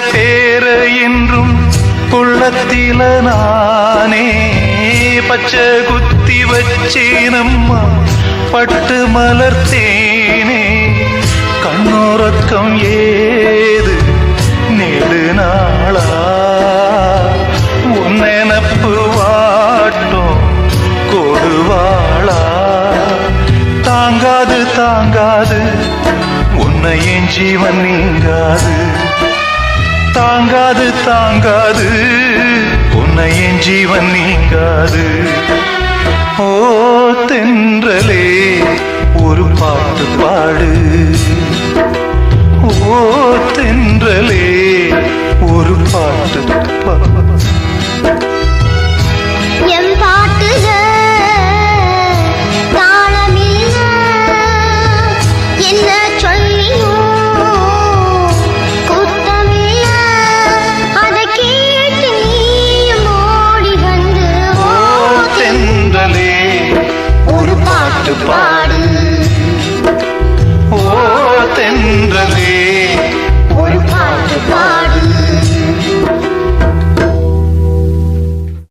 பேர என்றும் உள்ளத்தில நானே பச்சை குத்தி வச்சேனம்மா பட்டு மலர்த்தேனே கண்ணோரக்கம் ஏது நெடு நாளா உன்னெனப்பு வாட்டும் கொடுவாளா தாங்காது தாங்காது உன்னை என் ஜீவன் நீங்காது தாங்காது தாங்காது உன்னை என் ஜீவன் நீங்காது ஓ தென்றலே ஒரு பாட்டு பாடு ஓ தென்றலே